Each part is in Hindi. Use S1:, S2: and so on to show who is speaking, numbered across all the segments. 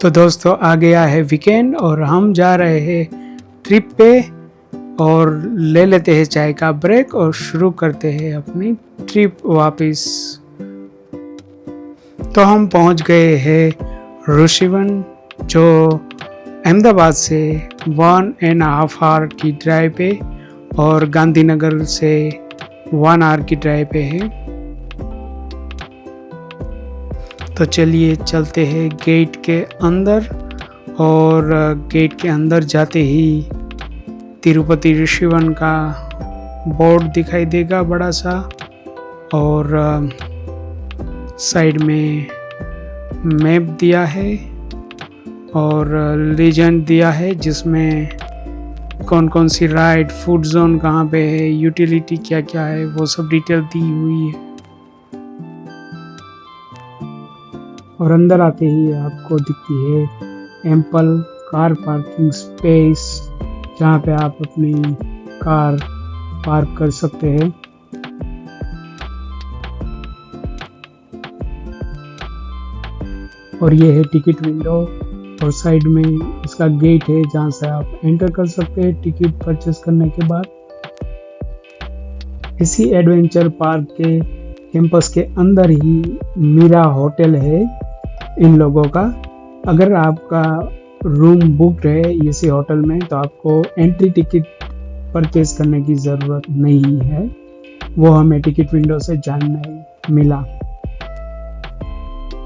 S1: तो दोस्तों आ गया है वीकेंड और हम जा रहे हैं ट्रिप पे और ले लेते हैं चाय का ब्रेक और शुरू करते हैं अपनी ट्रिप वापस। तो हम पहुंच गए हैं ऋषिवन, जो अहमदाबाद से 1.5 आवर की ड्राइव पे और गांधीनगर से 1 आवर की ड्राइव पे है। तो चलिए चलते हैं गेट के अंदर, और गेट के अंदर जाते ही तिरुपति ऋषिवन का बोर्ड दिखाई देगा बड़ा सा, और साइड में मैप दिया है और लीजेंड दिया है जिसमें कौन कौन सी राइड, फूड जोन कहाँ पे है, यूटिलिटी क्या क्या है, वो सब डिटेल दी हुई है। और अंदर आते ही आपको दिखती है एम्पल कार पार्किंग स्पेस, जहाँ पे आप अपनी कार पार्क कर सकते हैं। और ये है टिकट विंडो, और साइड में इसका गेट है जहाँ से आप एंटर कर सकते हैं टिकट परचेस करने के बाद। इसी एडवेंचर पार्क के कैंपस के अंदर ही मीरा होटल है इन लोगों का। अगर आपका रूम बुक है इसी होटल में तो आपको एंट्री टिकट परचेज करने की ज़रूरत नहीं है, वो हमें टिकट विंडो से जानने मिला।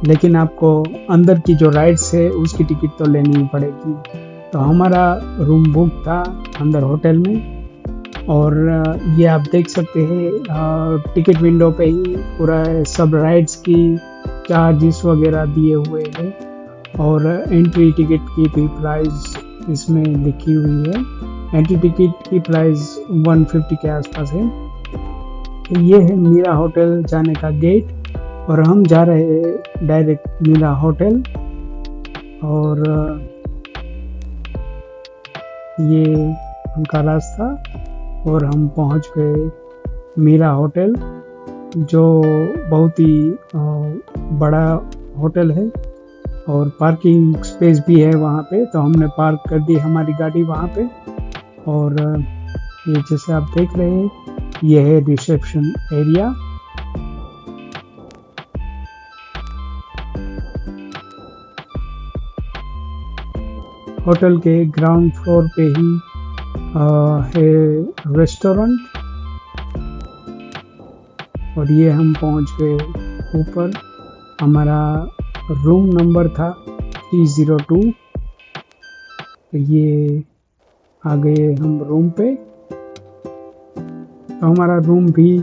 S1: लेकिन आपको अंदर की जो राइड्स है उसकी टिकट तो लेनी ही पड़ेगी। तो हमारा रूम बुक था अंदर होटल में, और ये आप देख सकते हैं टिकट विंडो पे ही पूरा सब राइड्स की चार्जेस वगैरह दिए हुए हैं, और एंट्री टिकट की भी प्राइस इसमें लिखी हुई है। एंट्री टिकट की प्राइस 150 के आसपास है। तो ये है मीरा होटल जाने का गेट, और हम जा रहे हैं डायरेक्ट मीरा होटल। और ये उनका रास्ता, और हम पहुंच गए मीरा होटल, जो बहुत ही बड़ा होटल है और पार्किंग स्पेस भी है वहाँ पे। तो हमने पार्क कर दी हमारी गाड़ी वहाँ पे, और ये जैसे आप देख रहे हैं ये है रिसेप्शन एरिया। होटल के ग्राउंड फ्लोर पे ही है रेस्टोरेंट, और ये हम पहुंच गए ऊपर। हमारा रूम नंबर था 302। तो ये आ गए हम रूम पे। तो हमारा रूम भी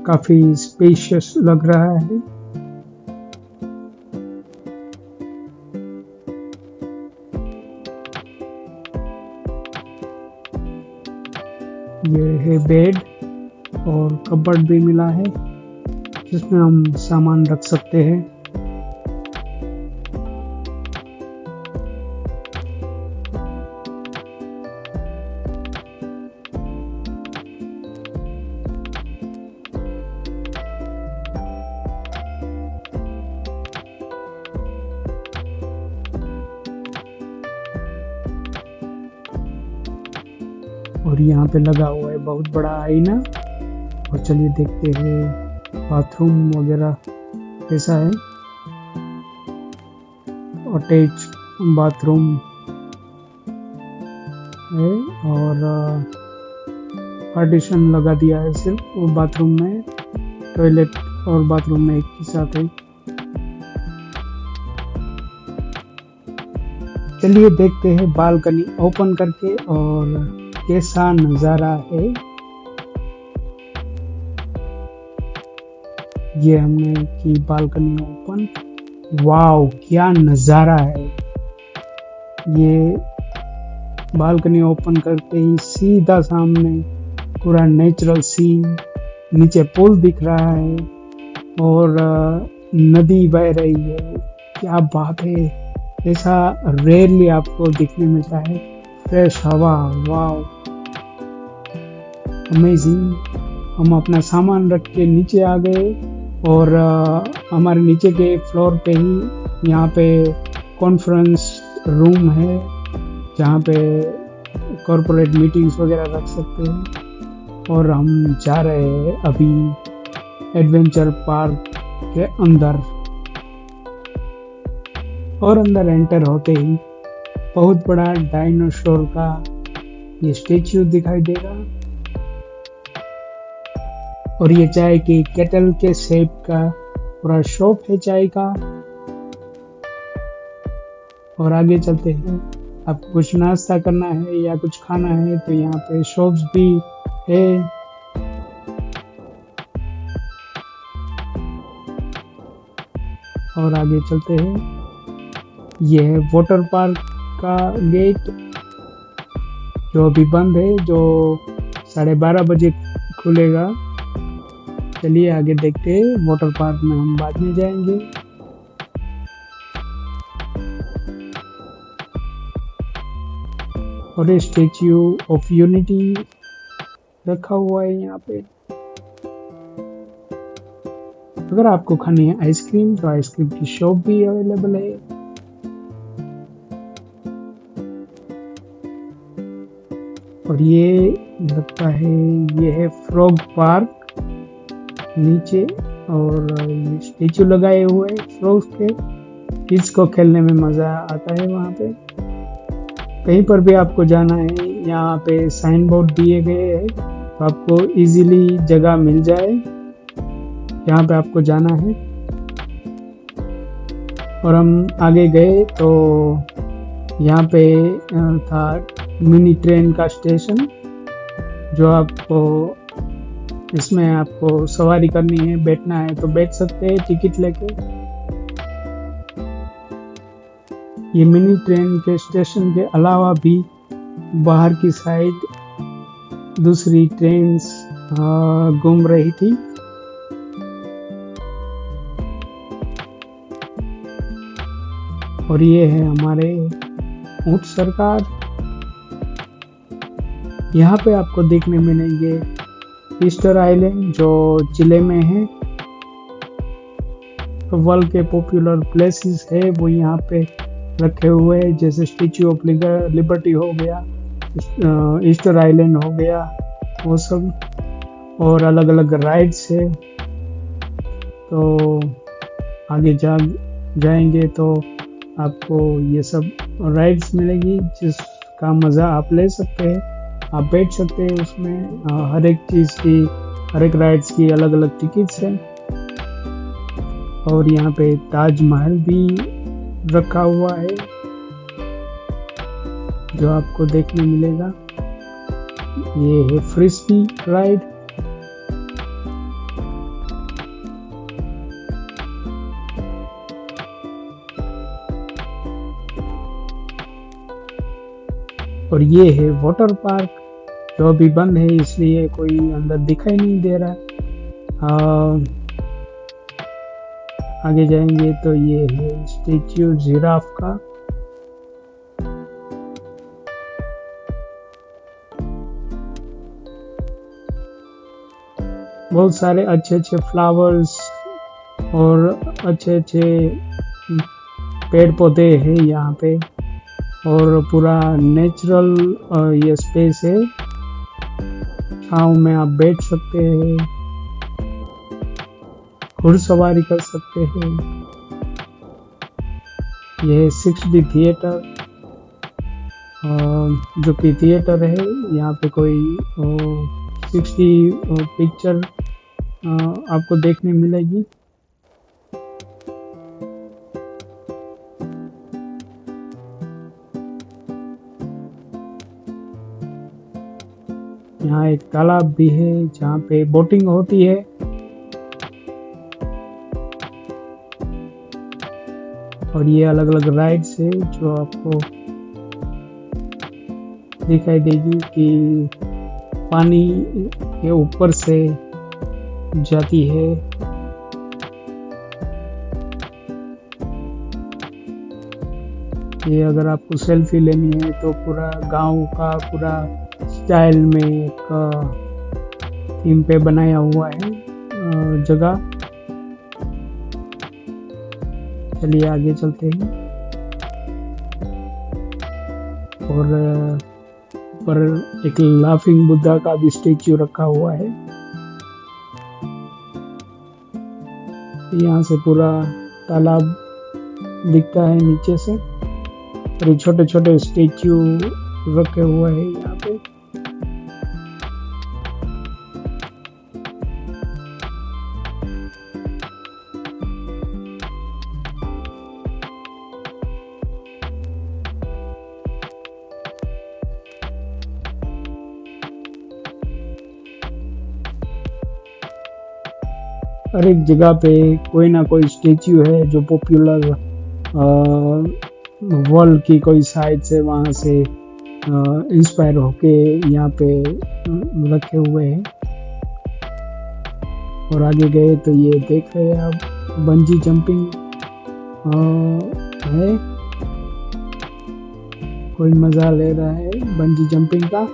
S1: काफ़ी स्पेशियस लग रहा है। ये है बेड, और कबर्ड भी मिला है जिसमें हम सामान रख सकते हैं। और यहाँ पे लगा हुआ है बहुत बड़ा आईना। और चलिए देखते हैं बाथरूम वगैरह कैसा है। अटैच बाथरूम है, और पार्टीशन लगा दिया है सिर्फ वो बाथरूम में, टॉयलेट और बाथरूम में एक ही साथ है। चलिए देखते हैं बालकनी ओपन करके और कैसा नज़ारा है। ये हमने की बालकनी ओपन। वाव, क्या नज़ारा है। ये बालकनी ओपन करते ही सीधा सामने पूरा नेचुरल सीन, नीचे पुल दिख रहा है और नदी बह रही है। क्या बात है, ऐसा रेयरली आपको दिखने मिलता है। फ्रेश हवा, वाव, अमेजिंग। हम अपना सामान रख के नीचे आ गए, और हमारे नीचे के फ्लोर पे ही यहाँ पे कॉन्फ्रेंस रूम है जहाँ पे कॉरपोरेट मीटिंग्स वगैरह रख सकते हैं। और हम जा रहे हैं अभी एडवेंचर पार्क के अंदर। और अंदर एंटर होते ही बहुत बड़ा डायनासोर का ये स्टेच्यू दिखाई देगा। और ये चाय की केटल के शेप का पूरा शॉप है चाय का। और आगे चलते हैं, आपको कुछ नाश्ता करना है या कुछ खाना है तो यहाँ पे शॉप्स भी है। और आगे चलते हैं, ये है वाटर पार्क का गेट जो अभी बंद है, जो 12:30 बजे खुलेगा। चलिए आगे देखते हैं, वाटर पार्क में हम बाद में जाएंगे। और ये स्टेच्यू ऑफ यूनिटी रखा हुआ है यहाँ पे। अगर आपको खानी है आइसक्रीम तो आइसक्रीम की शॉप भी अवेलेबल है। और ये लगता है ये है फ्रॉग पार्क नीचे। और ये स्टेच्यू लगाए हुए फ्रॉग के, किड्स को खेलने में मजा आता है वहाँ पे। कहीं पर भी आपको जाना है, यहाँ पे साइन बोर्ड दिए गए हैं तो आपको इजीली जगह मिल जाए यहाँ पे आपको जाना है। और हम आगे गए तो यहाँ पे था मिनी ट्रेन का स्टेशन, जो आपको इसमें आपको सवारी करनी है, बैठना है तो बैठ सकते हैं टिकट लेके। ये मिनी ट्रेन के स्टेशन के अलावा भी बाहर की साइड दूसरी ट्रेन्स घूम रही थी। और ये है हमारे ऊंट सरकार। यहाँ पे आपको देखने मिलेंगे ईस्टर आइलैंड जो चिले में है। वर्ल्ड के पॉपुलर प्लेसेस है वो यहाँ पे रखे हुए हैं, जैसे स्टैच्यू ऑफ लिबर्टी हो गया, ईस्टर आइलैंड हो गया, वो सब। और अलग अलग राइड्स है। तो आगे जाएंगे तो आपको ये सब राइड्स मिलेगी जिसका मज़ा आप ले सकते हैं। आप बैठ सकते हैं उसमें। हर एक चीज़ की, हर एक राइड्स की अलग अलग टिकट्स हैं। और यहाँ पे ताजमहल भी रखा हुआ है जो आपको देखने मिलेगा। ये है फ्रिस्बी राइड। और ये है वाटर पार्क जो अभी बंद है, इसलिए कोई अंदर दिखाई नहीं दे रहा। आगे जाएंगे तो ये है स्टैच्यू जिराफ का। बहुत सारे अच्छे अच्छे फ्लावर्स और अच्छे अच्छे पेड़ पौधे हैं यहाँ पे। और पूरा नेचुरल ये स्पेस है, छाँव में आप बैठ सकते हैं, घुड़सवारी कर सकते हैं। यह 6D थिएटर, जो कि थिएटर है, यहाँ पे कोई 6D पिक्चर आपको देखने मिलेगी। यहाँ एक तालाब भी है जहाँ पे बोटिंग होती है। और ये अलग अलग राइड्स है जो आपको दिखाई देगी कि पानी के ऊपर से जाती है। ये अगर आपको सेल्फी लेनी है तो पूरा गांव का पूरा स्टाइल में एक थीम पे बनाया हुआ है जगह। चलिए आगे चलते हैं। और पर एक लाफिंग बुद्धा का भी स्टेच्यू रखा हुआ है। यहाँ से पूरा तालाब दिखता है नीचे से, और ये छोटे छोटे स्टेच्यू रखे हुए हैं यहाँ पे। हर एक जगह पे कोई ना कोई स्टेच्यू है जो पॉपुलर वर्ल्ड की कोई साइड से वहाँ से इंस्पायर होके यहाँ पे रखे हुए हैं। और आगे गए तो ये देख रहे हैं आप, बंजी जंपिंग है, कोई मजा ले रहा है बंजी जंपिंग का।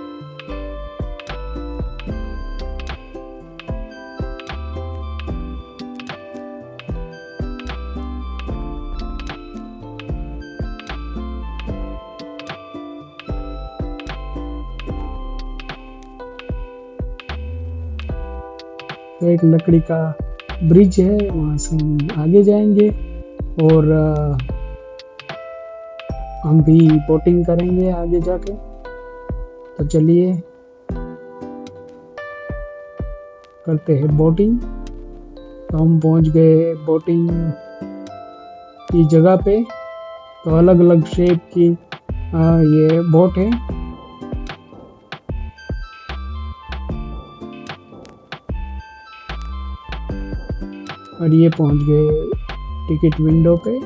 S1: तो एक लकड़ी का ब्रिज है, वहाँ से हम आगे जाएंगे और हम भी बोटिंग करेंगे आगे जाके। तो चलिए करते हैं बोटिंग। तो हम पहुँच गए बोटिंग की जगह पे। तो अलग अलग शेप की ये बोट है। और ये पहुंच गए टिकट विंडो पे,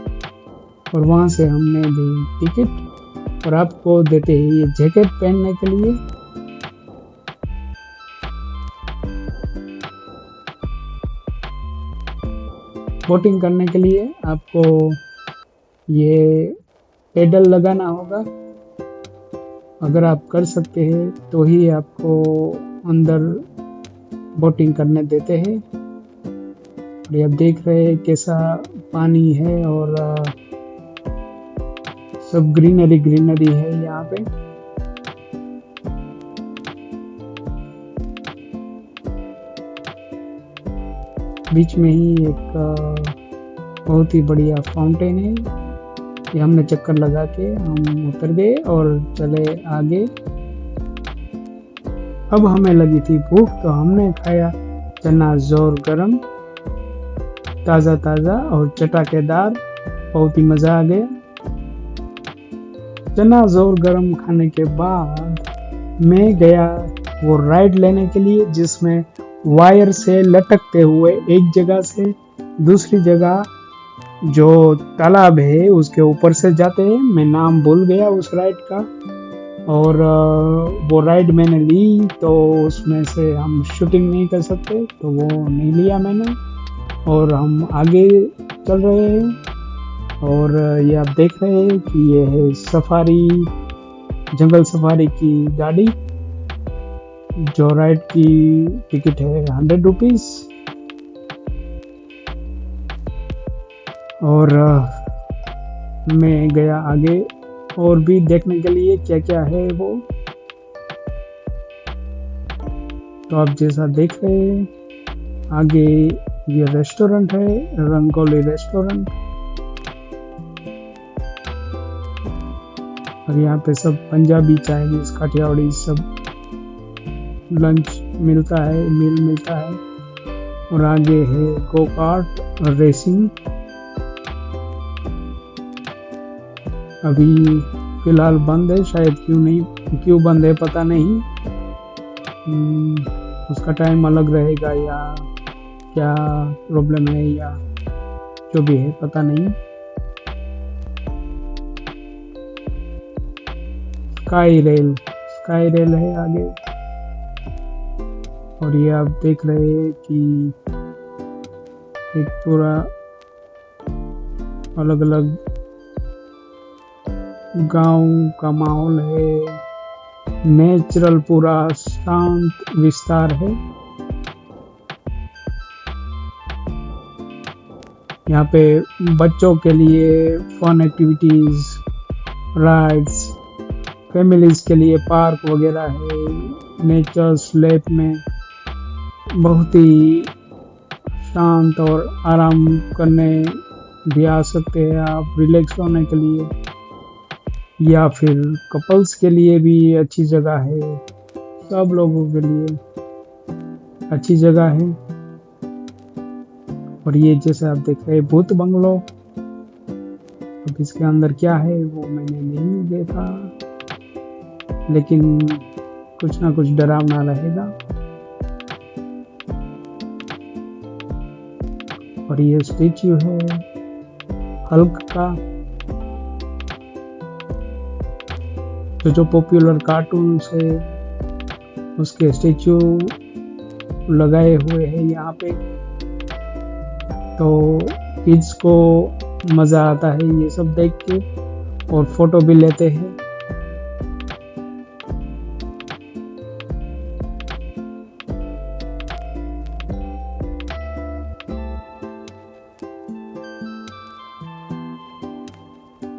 S1: और वहाँ से हमने दी टिकट। और आपको देते हैं ये जैकेट पहनने के लिए। बोटिंग करने के लिए आपको ये पेडल लगाना होगा। अगर आप कर सकते हैं तो ही आपको अंदर बोटिंग करने देते हैं। और आप देख रहे हैं कैसा पानी है, और सब ग्रीनरी ग्रीनरी है यहाँ पे। बीच में ही एक बहुत ही बढ़िया फाउंटेन है। ये हमने चक्कर लगा के हम उतर गए और चले आगे। अब हमें लगी थी भूख, तो हमने खाया चना जोर गरम, ताज़ा ताज़ा और चटाकेदार। बहुत ही मज़ा आ गया। चना जोर गरम खाने के बाद मैं गया वो राइड लेने के लिए, जिसमें वायर से लटकते हुए एक जगह से दूसरी जगह जो तालाब है उसके ऊपर से जाते हैं। मैं नाम भूल गया उस राइड का। और वो राइड मैंने ली, तो उसमें से हम शूटिंग नहीं कर सकते, तो वो नहीं लिया मैंने। और हम आगे चल रहे हैं। और ये आप देख रहे हैं कि ये है सफारी, जंगल सफारी की गाड़ी। जो राइड की टिकट है 100 रुपीज़। और मैं गया आगे और भी देखने के लिए क्या क्या है वो। तो आप जैसा देख रहे हैं आगे ये रेस्टोरेंट है, रंगोली रेस्टोरेंट। और यहाँ पे सब पंजाबी, चाइनीज, काठियावाड़ी सब लंच मिलता है, मील मिलता है। और आगे है गो कार्ट रेसिंग। अभी फिलहाल बंद है, शायद क्यों बंद है पता नहीं। उसका टाइम अलग रहेगा या क्या प्रॉब्लम है, या जो भी है पता नहीं। स्काई रेल है आगे। और ये आप देख रहे हैं कि एक पूरा अलग अलग गांव का माहौल है, नेचुरल पूरा शांत विस्तार है। यहाँ पे बच्चों के लिए फन एक्टिविटीज, राइड्स फैमिलीज के लिए पार्क वगैरह है। नेचर स्लैप में बहुत ही शांत और आराम करने भी आ सकते हैं आप, रिलैक्स होने के लिए, या फिर कपल्स के लिए भी अच्छी जगह है। सब लोगों के लिए अच्छी जगह है। और ये जैसे आप देख रहे हैं भूत बंगलो, अब इसके अंदर क्या है वो मैंने नहीं देखा, लेकिन कुछ ना कुछ डरावना रहेगा। और ये स्टेच्यू है हल्क का, जो पॉपुलर कार्टून्स है उसके स्टेच्यू लगाए हुए हैं यहाँ पे। तो किड्स को मज़ा आता है ये सब देख के, और फोटो भी लेते हैं।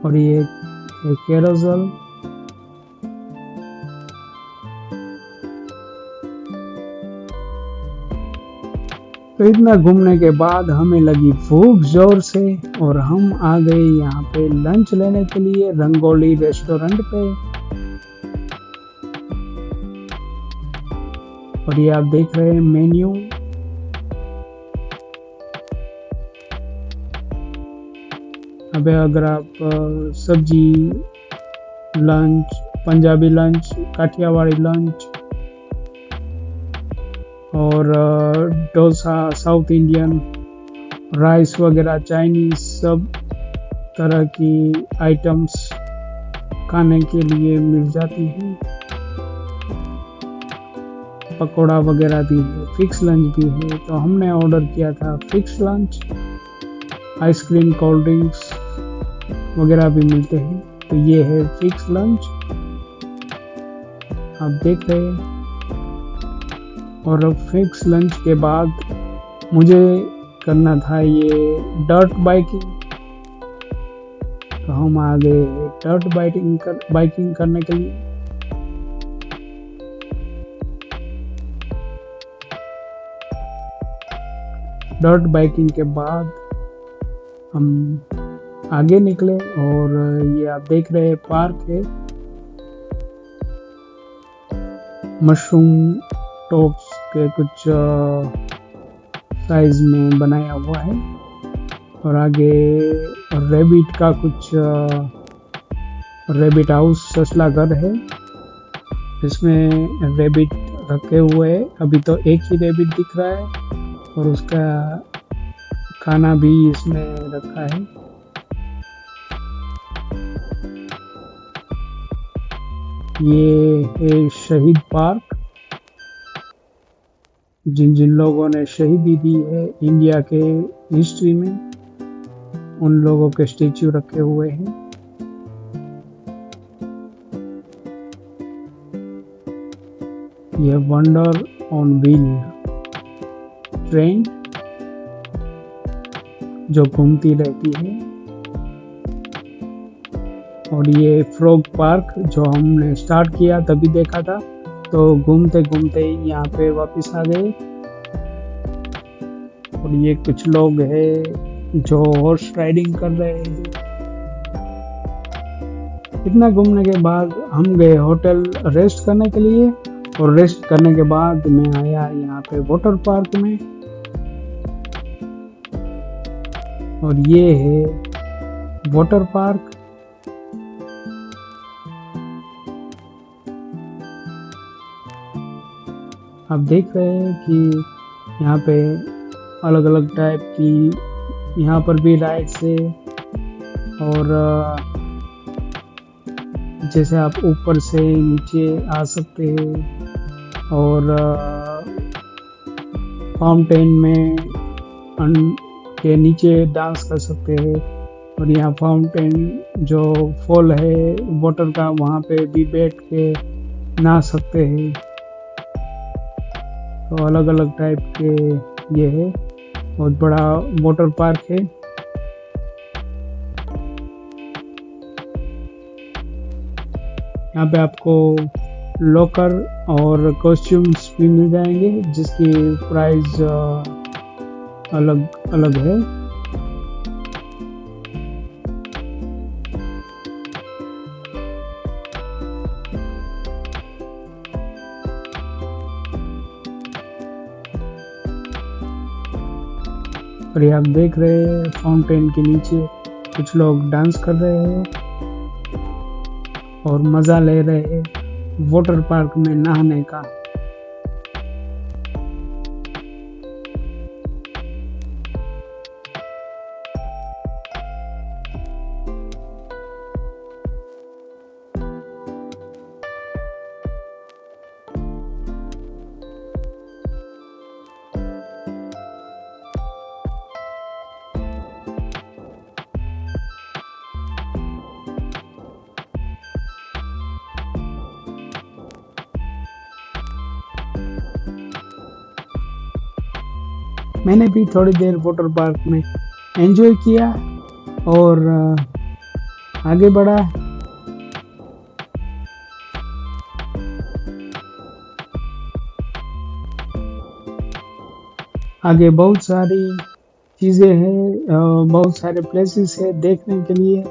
S1: और ये कैरोसेल, तो इतना घूमने के बाद हमें लगी भूख जोर से, और हम आ गए यहाँ पे लंच लेने के लिए रंगोली रेस्टोरेंट पे। और ये आप देख रहे हैं मेन्यू। अबे अगर आप सब्जी lunch, Punjabi lunch, Kathiyawadi lunch और डोसा, साउथ इंडियन, राइस वगैरह, चाइनीज, सब तरह की आइटम्स खाने के लिए मिल जाती हैं। पकोड़ा वगैरह भी है, फिक्स लंच भी है। तो हमने ऑर्डर किया था fix lunch. Ice cream, cold drinks वगैरह भी मिलते हैं। तो ये है फिक्स लंच, आप देख रहे हैं। और अब फिक्स लंच के बाद मुझे करना था ये डर्ट बाइकिंग। तो हम आ गए डर्ट बाइकिंग करने के लिए। डर्ट बाइकिंग के बाद हम आगे निकले, और ये आप देख रहे हैं पार्क है। मशरूम टॉप्स के कुछ साइज में बनाया हुआ है। और आगे रैबिट का कुछ रैबिट हाउस, ससला घर है। इसमें रैबिट रखे हुए हैं। अभी तो एक ही रैबिट दिख रहा है, और उसका खाना भी इसमें रखा है। ये है शहीद पार्क। जिन जिन लोगों ने शहीदी दी है इंडिया के हिस्ट्री में, उन लोगों के स्टेच्यू रखे हुए हैं। यह वंडर ऑन व्हील ट्रेन जो घूमती रहती है। और ये फ्रॉग पार्क जो हमने स्टार्ट किया तभी देखा था, तो घूमते घूमते यहाँ पे वापस आ गए। और ये कुछ लोग हैं जो हॉर्स राइडिंग कर रहे हैं। इतना घूमने के बाद हम गए होटल रेस्ट करने के लिए, और रेस्ट करने के बाद मैं आया यहाँ पे वाटर पार्क में। और ये है वाटर पार्क। आप देख रहे हैं कि यहाँ पे अलग अलग टाइप की यहाँ पर भी राइड्स है। और जैसे आप ऊपर से नीचे आ सकते हैं, और फाउंटेन में के नीचे डांस कर सकते हैं। और यहाँ फाउंटेन जो फॉल है वाटर का, वहाँ पे भी बैठ के नहा सकते हैं। तो अलग अलग टाइप के ये है, बहुत बड़ा वाटर पार्क है। यहाँ पे आपको लॉकर और कॉस्ट्यूम्स भी मिल जाएंगे जिसकी प्राइस अलग अलग है। और ये आप देख रहे हैं फाउंटेन के नीचे कुछ लोग डांस कर रहे हैं और मज़ा ले रहे हैं वाटर पार्क में नहाने का। मैंने भी थोड़ी देर वाटर पार्क में एंजॉय किया और आगे बढ़ा। आगे बहुत सारी चीज़ें हैं, बहुत सारे प्लेसेस है देखने के लिए।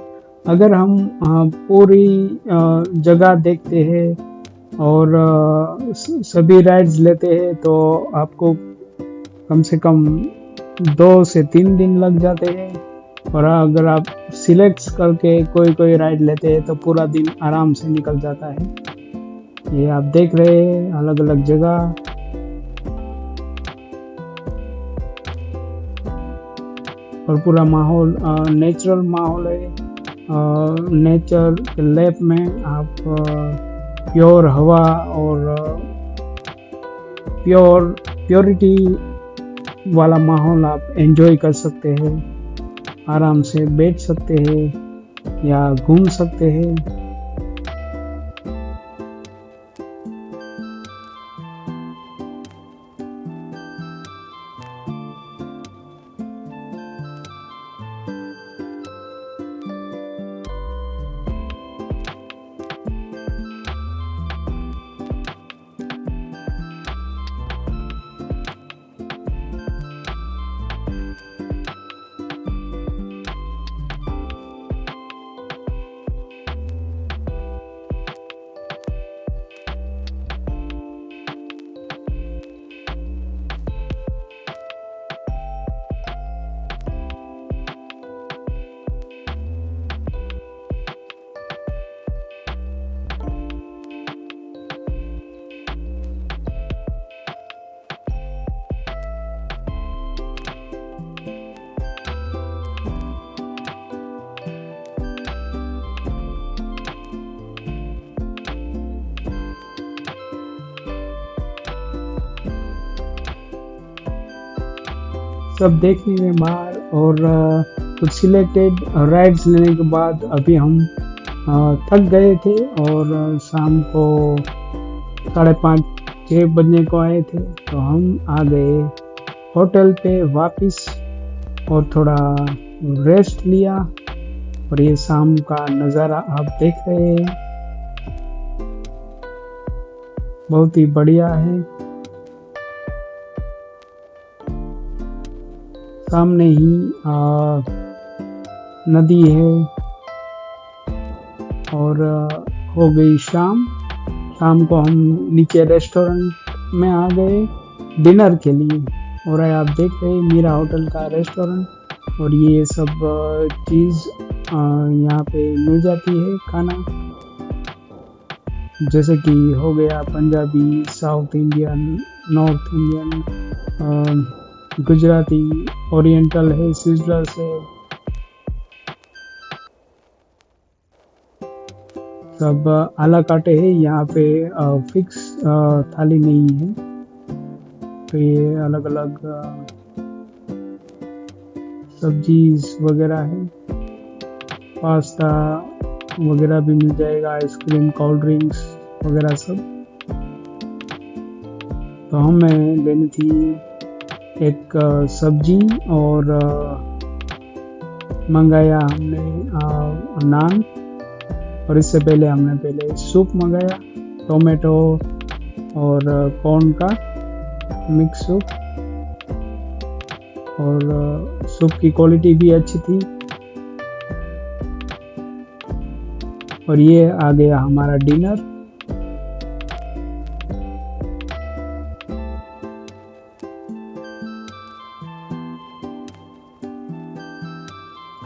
S1: अगर हम पूरी जगह देखते हैं और सभी राइड्स लेते हैं तो आपको कम से कम 2 से 3 दिन लग जाते हैं। और अगर आप सिलेक्ट करके कोई राइड लेते हैं तो पूरा दिन आराम से निकल जाता है। ये आप देख रहे हैं अलग अलग जगह। और पूरा माहौल नेचुरल माहौल है। नेचर के लैब में आप प्योर हवा और प्योरिटी वाला माहौल आप एंजॉय कर सकते हैं। आराम से बैठ सकते हैं या घूम सकते हैं। सब देखने के बाद और कुछ सिलेक्टेड राइड्स लेने के बाद अभी हम थक गए थे और शाम को 5:30-6 बजने को आए थे। तो हम आ गए होटल पे वापस और थोड़ा रेस्ट लिया। और ये शाम का नज़ारा आप देख रहे हैं, बहुत ही बढ़िया है। सामने ही नदी है और हो गई शाम। शाम को हम नीचे रेस्टोरेंट में आ गए डिनर के लिए। और आप देख रहे हैं मीरा होटल का रेस्टोरेंट। और ये सब चीज़ यहाँ पे मिल जाती है खाना, जैसे कि हो गया Punjabi, south Indian, north Indian, Gujarati, oriental है, सिजलर्स है। सब आला काटे है, यहाँ पे फिक्स थाली नहीं है। तो ये अलग अलग सब्जीज वगैरह है, पास्ता वगैरह भी मिल जाएगा, आइसक्रीम, कोल्ड ड्रिंक्स वगैरह सब। तो हमें लेनी थी एक सब्जी और मंगाया हमने नान और इससे पहले हमने पहले सूप मंगाया, टोमेटो और कॉर्न का मिक्स सूप, और सूप की क्वालिटी भी अच्छी थी। और ये आ गया हमारा डिनर।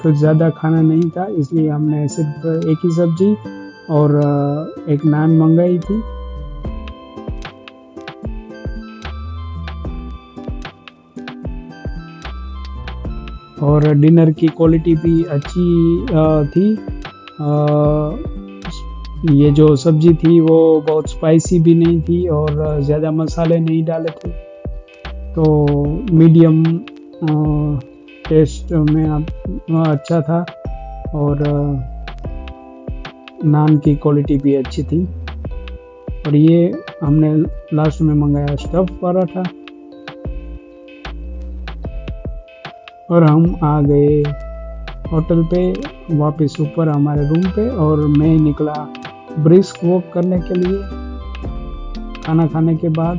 S1: कुछ ज़्यादा खाना नहीं था, इसलिए हमने सिर्फ एक ही सब्जी और एक नान मंगाई थी। और डिनर की क्वालिटी भी अच्छी थी। ये जो सब्जी थी वो बहुत स्पाइसी भी नहीं थी और ज़्यादा मसाले नहीं डाले थे, तो मीडियम टेस्ट में अच्छा था। और नान की क्वालिटी भी अच्छी थी। और ये हमने लास्ट में मंगाया स्टफ पराठा। और हम आ गए होटल पे वापस ऊपर हमारे रूम पे, और मैं निकला ब्रिस्क वॉक करने के लिए खाना खाने के बाद।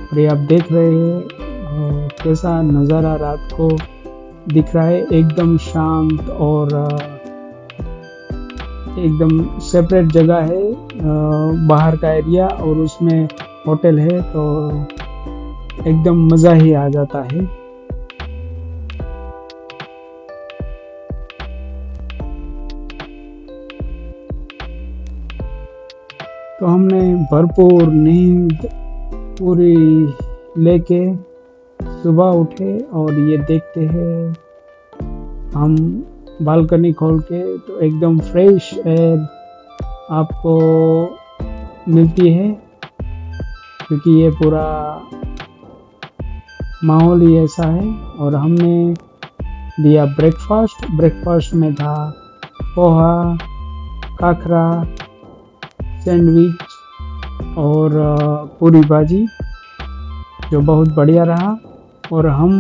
S1: और ये आप देख रहे हैं कैसा नज़ारा रात को दिख रहा है, एकदम शांत और एकदम सेपरेट जगह है, बाहर का एरिया और उसमें होटल है, तो एकदम मज़ा ही आ जाता है। तो हमने भरपूर नींद पूरी लेके सुबह उठे, और ये देखते हैं हम बालकनी खोल के तो एकदम फ्रेश एयर आपको मिलती है, क्योंकि ये पूरा माहौल ही ऐसा है। और हमने दिया ब्रेकफास्ट में था पोहा, खाखरा, सैंडविच और पूरी भाजी, जो बहुत बढ़िया रहा। और हम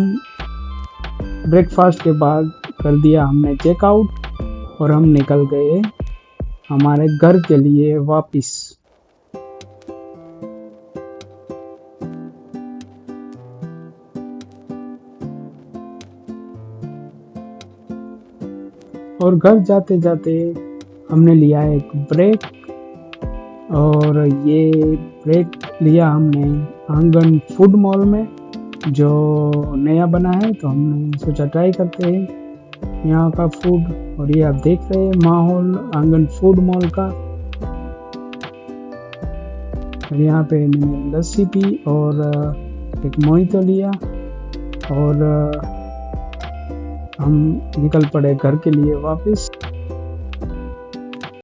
S1: ब्रेकफास्ट के बाद कर दिया हमने चेकआउट, और हम निकल गए हमारे घर के लिए वापस। और घर जाते जाते हमने लिया एक ब्रेक, और ये ब्रेक लिया हमने आंगन फूड मॉल में, जो नया बना है, तो हमने सोचा ट्राई करते हैं यहाँ का फूड। और ये आप देख रहे हैं माहौल आंगन फूड मॉल का। और यहाँ पे मैंने लस्सी पी और एक मोहितो लिया, और हम निकल पड़े घर के लिए वापस।